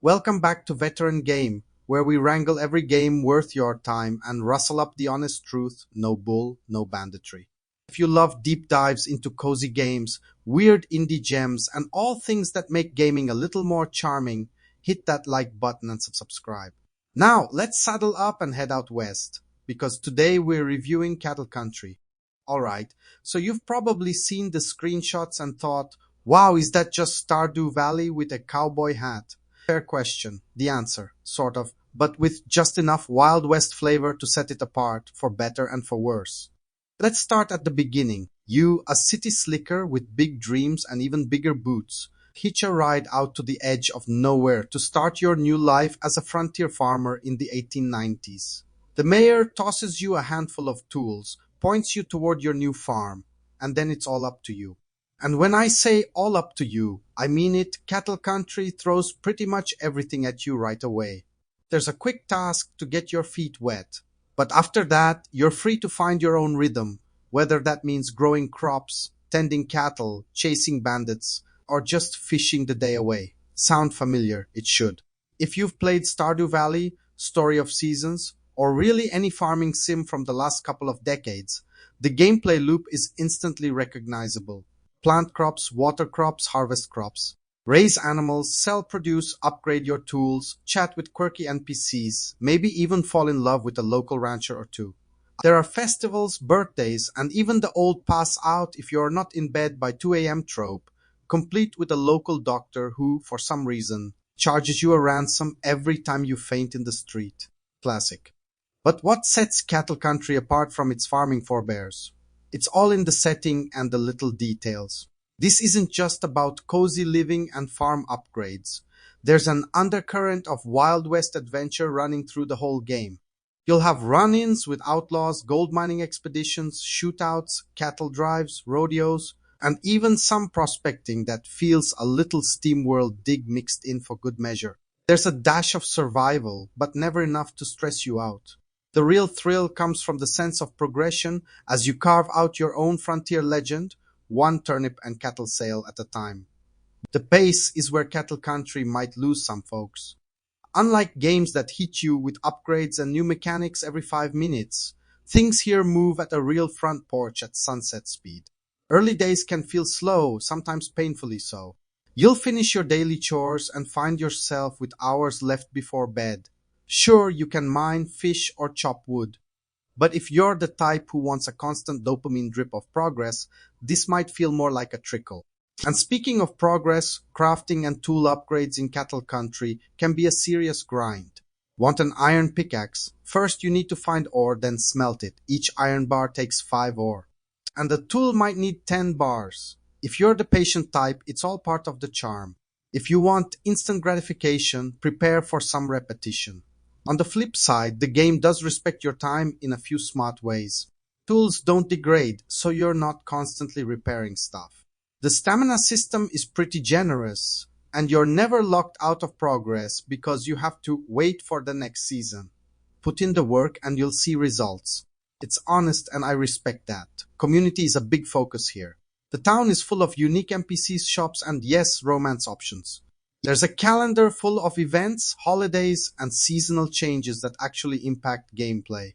Welcome back to Veteran Game, where we wrangle every game worth your time and rustle up the honest truth, no bull, no banditry. If you love deep dives into cozy games, weird indie gems, and all things that make gaming a little more charming, hit that like button and subscribe. Now, let's saddle up and head out west, because today we're reviewing Cattle Country. Alright, so you've probably seen the screenshots and thought, wow, is that just Stardew Valley with a cowboy hat? Fair question. The answer, sort of, but with just enough Wild West flavor to set it apart, for better and for worse. Let's start at the beginning. You, a city slicker with big dreams and even bigger boots, hitch a ride out to the edge of nowhere to start your new life as a frontier farmer in the 1890s. The mayor tosses you a handful of tools, points you toward your new farm, and then it's all up to you. And when I say all up to you, I mean it. Cattle Country throws pretty much everything at you right away. There's a quick task to get your feet wet. But after that, you're free to find your own rhythm, whether that means growing crops, tending cattle, chasing bandits, or just fishing the day away. Sound familiar? It should. If you've played Stardew Valley, Story of Seasons, or really any farming sim from the last couple of decades, the gameplay loop is instantly recognizable. Plant crops, water crops, harvest crops. Raise animals, sell produce, upgrade your tools, chat with quirky NPCs, maybe even fall in love with a local rancher or two. There are festivals, birthdays, and even the old pass out if you're not in bed by 2 a.m. trope, complete with a local doctor who, for some reason, charges you a ransom every time you faint in the street. Classic. But what sets Cattle Country apart from its farming forebears? It's all in the setting and the little details. This isn't just about cozy living and farm upgrades. There's an undercurrent of Wild West adventure running through the whole game. You'll have run-ins with outlaws, gold mining expeditions, shootouts, cattle drives, rodeos, and even some prospecting that feels a little SteamWorld dig mixed in for good measure. There's a dash of survival, but never enough to stress you out. The real thrill comes from the sense of progression as you carve out your own frontier legend, one turnip and cattle sale at a time. The pace is where Cattle Country might lose some folks. Unlike games that hit you with upgrades and new mechanics every 5 minutes, things here move at a real front porch at sunset speed. Early days can feel slow, sometimes painfully so. You'll finish your daily chores and find yourself with hours left before bed. Sure, you can mine, fish, or chop wood. But if you're the type who wants a constant dopamine drip of progress, this might feel more like a trickle. And speaking of progress, crafting and tool upgrades in Cattle Country can be a serious grind. Want an iron pickaxe? First you need to find ore, then smelt it. Each iron bar takes 5 ore. And the tool might need 10 bars. If you're the patient type, it's all part of the charm. If you want instant gratification, prepare for some repetition. On the flip side, the game does respect your time in a few smart ways. Tools don't degrade, so you're not constantly repairing stuff. The stamina system is pretty generous, and you're never locked out of progress because you have to wait for the next season. Put in the work and you'll see results. It's honest and I respect that. Community is a big focus here. The town is full of unique NPCs, shops, and yes, romance options. There's a calendar full of events, holidays, and seasonal changes that actually impact gameplay.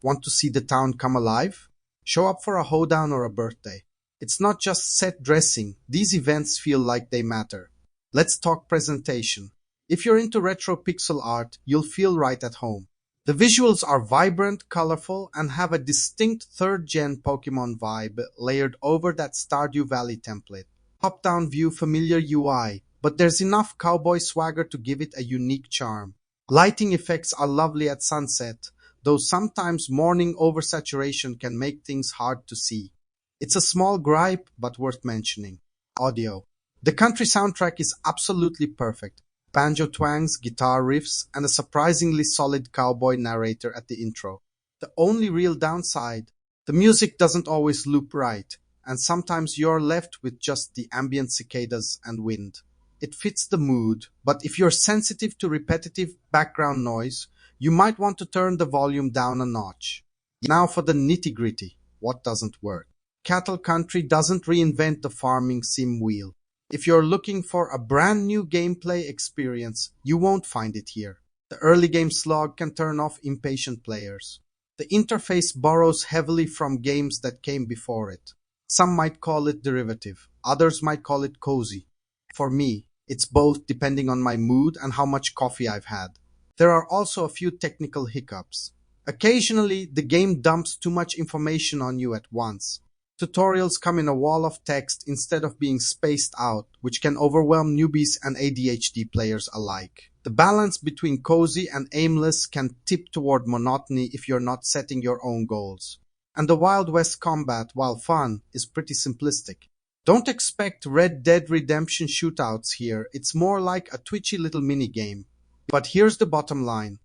Want to see the town come alive? Show up for a hoedown or a birthday. It's not just set dressing. These events feel like they matter. Let's talk presentation. If you're into retro pixel art, you'll feel right at home. The visuals are vibrant, colorful, and have a distinct third-gen Pokemon vibe layered over that Stardew Valley template. Top-down view, familiar UI, but there's enough cowboy swagger to give it a unique charm. Lighting effects are lovely at sunset, though sometimes morning oversaturation can make things hard to see. It's a small gripe, but worth mentioning. Audio. The country soundtrack is absolutely perfect. Banjo twangs, guitar riffs, and a surprisingly solid cowboy narrator at the intro. The only real downside, the music doesn't always loop right, and sometimes you're left with just the ambient cicadas and wind. It fits the mood, but if you're sensitive to repetitive background noise, you might want to turn the volume down a notch. Now for the nitty-gritty. What doesn't work? Cattle Country doesn't reinvent the farming sim wheel. If you're looking for a brand new gameplay experience, you won't find it here. The early game slog can turn off impatient players. The interface borrows heavily from games that came before it. Some might call it derivative, others might call it cozy. For me, it's both depending on my mood and how much coffee I've had. There are also a few technical hiccups. Occasionally, the game dumps too much information on you at once. Tutorials come in a wall of text instead of being spaced out, which can overwhelm newbies and ADHD players alike. The balance between cozy and aimless can tip toward monotony if you're not setting your own goals. And the Wild West combat, while fun, is pretty simplistic. Don't expect Red Dead Redemption shootouts here, it's more like a twitchy little minigame. But here's the bottom line.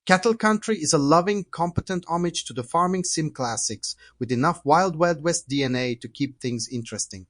Cattle Country is a loving, competent homage to the farming sim classics, with enough Wild West DNA to keep things interesting.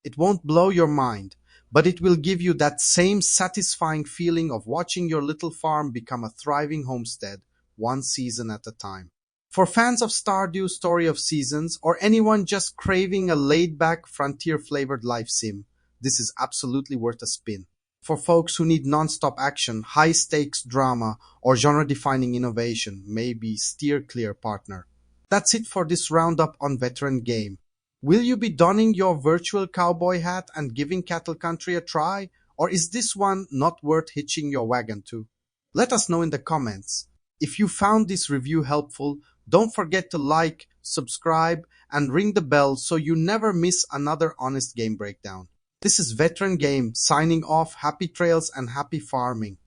It won't blow your mind, but it will give you that same satisfying feeling of watching your little farm become a thriving homestead, one season at a time. For fans of Stardew Story of Seasons, or anyone just craving a laid-back, frontier-flavored life sim, this is absolutely worth a spin. For folks who need non-stop action, high-stakes drama, or genre-defining innovation, maybe steer clear, partner. That's it for this roundup on Veteran Game. Will you be donning your virtual cowboy hat and giving Cattle Country a try, or is this one not worth hitching your wagon to? Let us know in the comments. If you found this review helpful, don't forget to like, subscribe, and ring the bell so you never miss another honest game breakdown. This is Veteran Game signing off. Happy trails and happy farming.